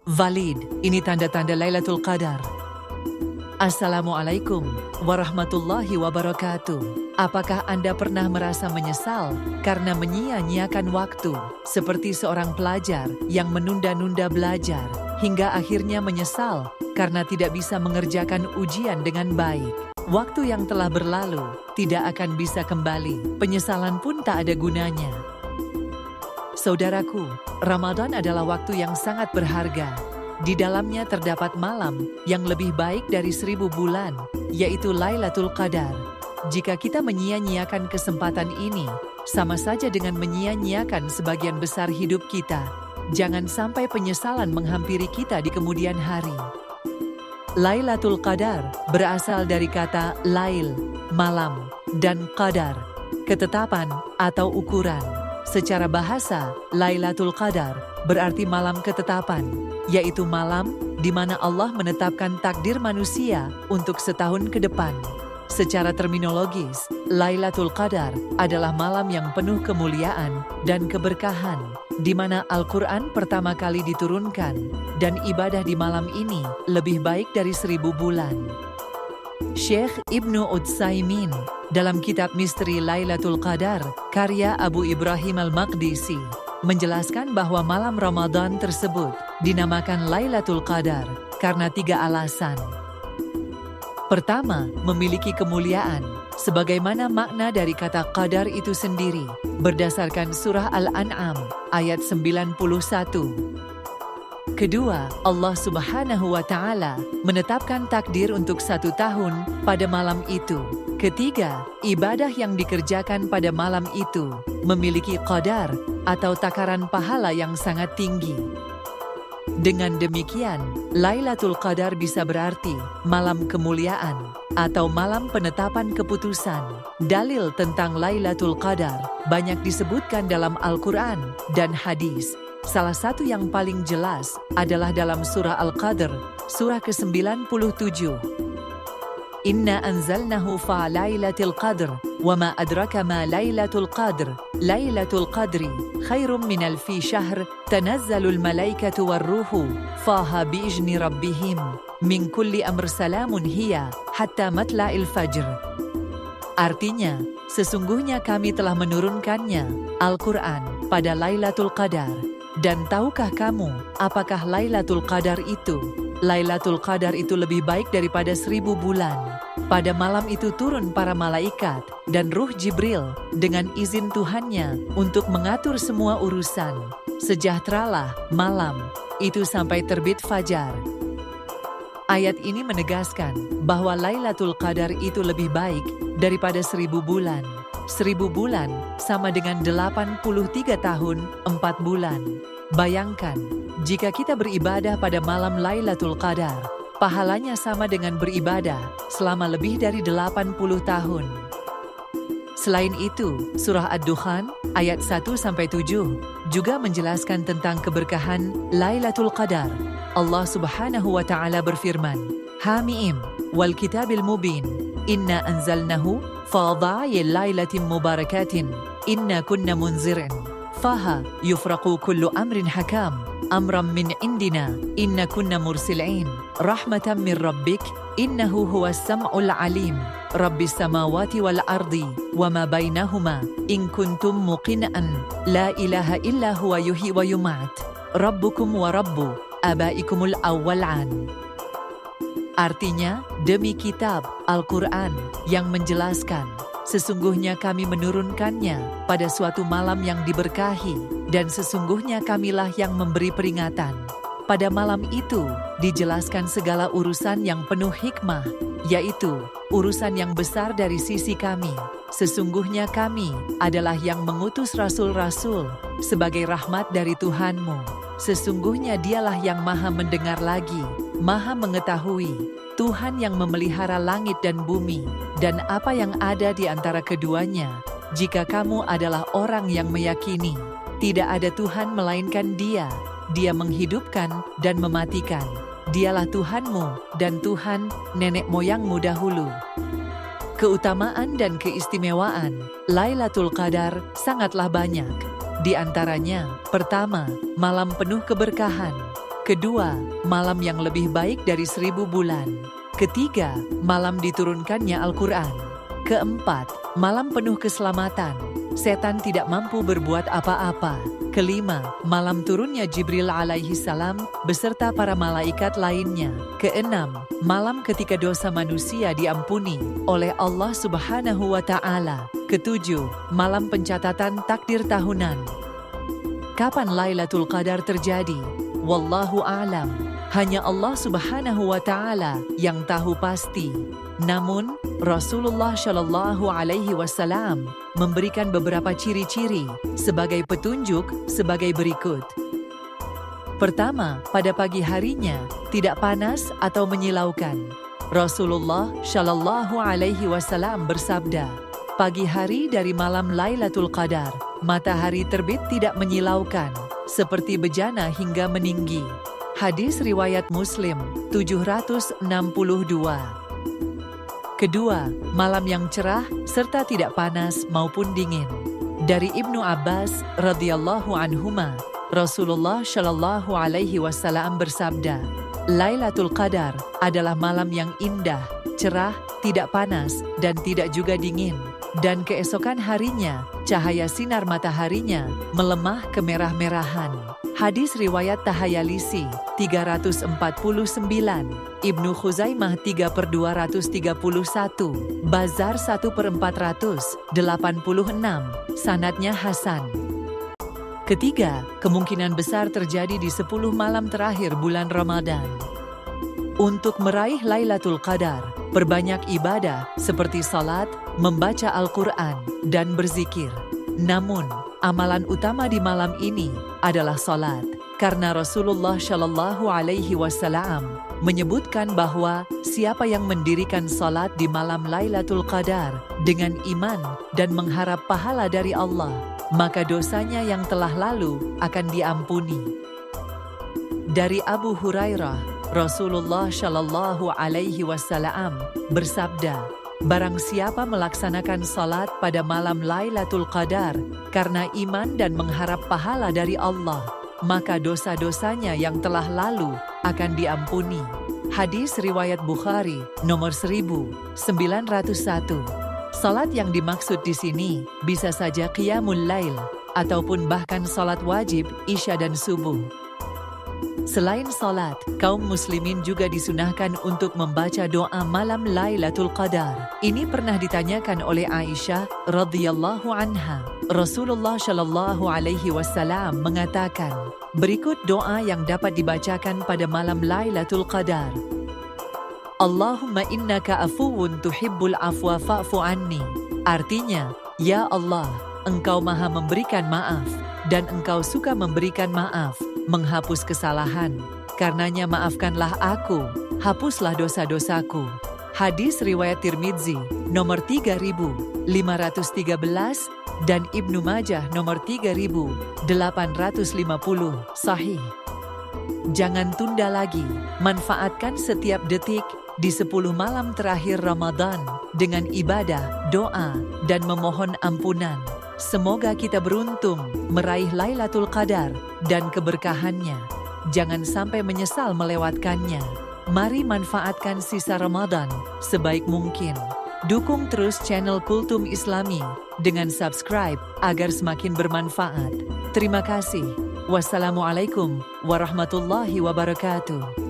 valid. Ini tanda-tanda Lailatul Qadar. Assalamualaikum warahmatullahi wabarakatuh. Apakah Anda pernah merasa menyesal karena menyia-nyiakan waktu, seperti seorang pelajar yang menunda-nunda belajar, hingga akhirnya menyesal karena tidak bisa mengerjakan ujian dengan baik? Waktu yang telah berlalu tidak akan bisa kembali, penyesalan pun tak ada gunanya. Saudaraku, Ramadan adalah waktu yang sangat berharga. Di dalamnya terdapat malam yang lebih baik dari 1000 bulan, yaitu Lailatul Qadar. Jika kita menyia-nyiakan kesempatan ini, sama saja dengan menyia-nyiakan sebagian besar hidup kita. Jangan sampai penyesalan menghampiri kita di kemudian hari. Lailatul Qadar berasal dari kata lail, malam, dan qadar, ketetapan atau ukuran. Secara bahasa, Lailatul Qadar berarti malam ketetapan, yaitu malam di mana Allah menetapkan takdir manusia untuk setahun ke depan. Secara terminologis, Lailatul Qadar adalah malam yang penuh kemuliaan dan keberkahan, di mana Al-Quran pertama kali diturunkan, dan ibadah di malam ini lebih baik dari 1000 bulan. Syekh Ibnu Utsaimin dalam kitab Misteri Lailatul Qadar, karya Abu Ibrahim Al-Maqdisi, menjelaskan bahwa malam Ramadan tersebut dinamakan Lailatul Qadar karena 3 alasan. Pertama, memiliki kemuliaan, sebagaimana makna dari kata qadar itu sendiri, berdasarkan surah Al-An'am ayat 91. Kedua, Allah Subhanahu wa Ta'ala menetapkan takdir untuk 1 tahun pada malam itu. Ketiga, ibadah yang dikerjakan pada malam itu memiliki qadar atau takaran pahala yang sangat tinggi. Dengan demikian, Lailatul Qadar bisa berarti malam kemuliaan atau malam penetapan keputusan. Dalil tentang Lailatul Qadar banyak disebutkan dalam Al-Quran dan hadis. Salah satu yang paling jelas adalah dalam surah Al-Qadr, surah ke-97. Inna anzalnahu fa lailatul qadr, wa ma adraka ma lailatul qadr, lailatul qadri, khairum min alfi syahr, tanazzalul malaikatu warruhu, faha biizni rabbihim, min kulli amr salamun hiya, hatta matla'il fajr. Artinya, sesungguhnya kami telah menurunkannya, Al-Quran, pada Lailatul Qadar. Dan tahukah kamu, apakah Lailatul Qadar itu? Lailatul Qadar itu lebih baik daripada 1000 bulan. Pada malam itu turun para malaikat dan Ruh Jibril dengan izin Tuhannya untuk mengatur semua urusan. Sejahteralah malam itu sampai terbit fajar. Ayat ini menegaskan bahwa Lailatul Qadar itu lebih baik daripada 1000 bulan. 1000 bulan sama dengan 83 tahun, 4 bulan. Bayangkan, jika kita beribadah pada malam Lailatul Qadar, pahalanya sama dengan beribadah selama lebih dari 80 tahun. Selain itu, surah Ad-Dukhan ayat 1-7 juga menjelaskan tentang keberkahan Lailatul Qadar. Allah Subhanahu wa Ta'ala berfirman, Hamim wal kitabil mubin, inna anzalnahu fadha'il lailatin mubarakatin, inna kunna munzirin, faha yufraqu kullu amrin hakam, amram min indina, inna kunna mursilin, rahmatan min rabbik, innahu huwas sam'ul alim, rabbis samawati wal ardi, wa ma bainahuma, in kuntum muqina'an, la ilaha illa huwa yuhyi wa yumat, rabbukum wa rabbu, abaikumul awwalan. Artinya, demi kitab Al-Quran yang menjelaskan, sesungguhnya kami menurunkannya pada suatu malam yang diberkahi, dan sesungguhnya kamilah yang memberi peringatan. Pada malam itu, dijelaskan segala urusan yang penuh hikmah, yaitu urusan yang besar dari sisi kami. Sesungguhnya kami adalah yang mengutus rasul-rasul sebagai rahmat dari Tuhanmu. Sesungguhnya dialah yang maha mendengar lagi, maha mengetahui, Tuhan yang memelihara langit dan bumi, dan apa yang ada di antara keduanya. Jika kamu adalah orang yang meyakini, tidak ada Tuhan melainkan Dia. Dia menghidupkan dan mematikan. Dialah Tuhanmu dan Tuhan nenek moyangmu dahulu. Keutamaan dan keistimewaan Lailatul Qadar sangatlah banyak. Di antaranya, pertama, malam penuh keberkahan. Kedua, malam yang lebih baik dari 1000 bulan. Ketiga, malam diturunkannya Al-Quran. Keempat, malam penuh keselamatan. Setan tidak mampu berbuat apa-apa. Kelima, malam turunnya Jibril alaihi salam beserta para malaikat lainnya. Keenam, malam ketika dosa manusia diampuni oleh Allah Subhanahu wa Ta'ala. Ketujuh, malam pencatatan takdir tahunan. Kapan Lailatul Qadar terjadi? Wallahu a'lam. Hanya Allah Subhanahu wa Ta'ala yang tahu pasti. Namun, Rasulullah Shallallahu Alaihi Wasallam memberikan beberapa ciri-ciri sebagai petunjuk sebagai berikut. Pertama, pada pagi harinya tidak panas atau menyilaukan. Rasulullah Shallallahu Alaihi Wasallam bersabda, pagi hari dari malam Lailatul Qadar, matahari terbit tidak menyilaukan, seperti bejana hingga meninggi. Hadis riwayat Muslim 762. Kedua, malam yang cerah serta tidak panas maupun dingin. Dari Ibnu Abbas radhiyallahu anhuma, Rasulullah Shallallahu Alaihi Wasallam bersabda, Lailatul Qadar adalah malam yang indah, cerah, tidak panas, dan tidak juga dingin. Dan keesokan harinya, cahaya sinar mataharinya melemah kemerah-merahan. Hadis riwayat Tahayalisi 349, Ibnu Khuzaimah 3/231, Bazar 1/486, sanadnya Hasan. Ketiga, kemungkinan besar terjadi di 10 malam terakhir bulan Ramadan. Untuk meraih Lailatul Qadar, perbanyak ibadah seperti salat, membaca Al-Quran, dan berzikir. Namun, amalan utama di malam ini adalah salat, karena Rasulullah Shallallahu Alaihi Wasallam menyebutkan bahwa siapa yang mendirikan salat di malam Lailatul Qadar dengan iman dan mengharap pahala dari Allah, maka dosanya yang telah lalu akan diampuni. Dari Abu Hurairah, Rasulullah Shallallahu Alaihi Wasallam bersabda, barang siapa melaksanakan salat pada malam Lailatul Qadar karena iman dan mengharap pahala dari Allah, maka dosa-dosanya yang telah lalu akan diampuni. Hadis riwayat Bukhari nomor 1901. Salat yang dimaksud di sini bisa saja qiyamul lail ataupun bahkan salat wajib Isya dan subuh. Selain salat, kaum muslimin juga disunahkan untuk membaca doa malam Lailatul Qadar. Ini pernah ditanyakan oleh Aisyah radhiyallahu anha. Rasulullah Shallallahu Alaihi Wasallam mengatakan, berikut doa yang dapat dibacakan pada malam Lailatul Qadar. Allahumma innaka afuwun tuhibbul afwa fa'fu anni. Artinya, ya Allah, Engkau maha memberikan maaf dan Engkau suka memberikan maaf, menghapus kesalahan. Karenanya maafkanlah aku, hapuslah dosa-dosaku. Hadis riwayat Tirmidzi nomor 3513 dan Ibnu Majah nomor 3850, sahih. Jangan tunda lagi, manfaatkan setiap detik di 10 malam terakhir Ramadan dengan ibadah, doa, dan memohon ampunan. Semoga kita beruntung meraih Lailatul Qadar dan keberkahannya. Jangan sampai menyesal melewatkannya. Mari manfaatkan sisa Ramadan sebaik mungkin. Dukung terus channel Kultum Islami dengan subscribe agar semakin bermanfaat. Terima kasih. Wassalamualaikum warahmatullahi wabarakatuh.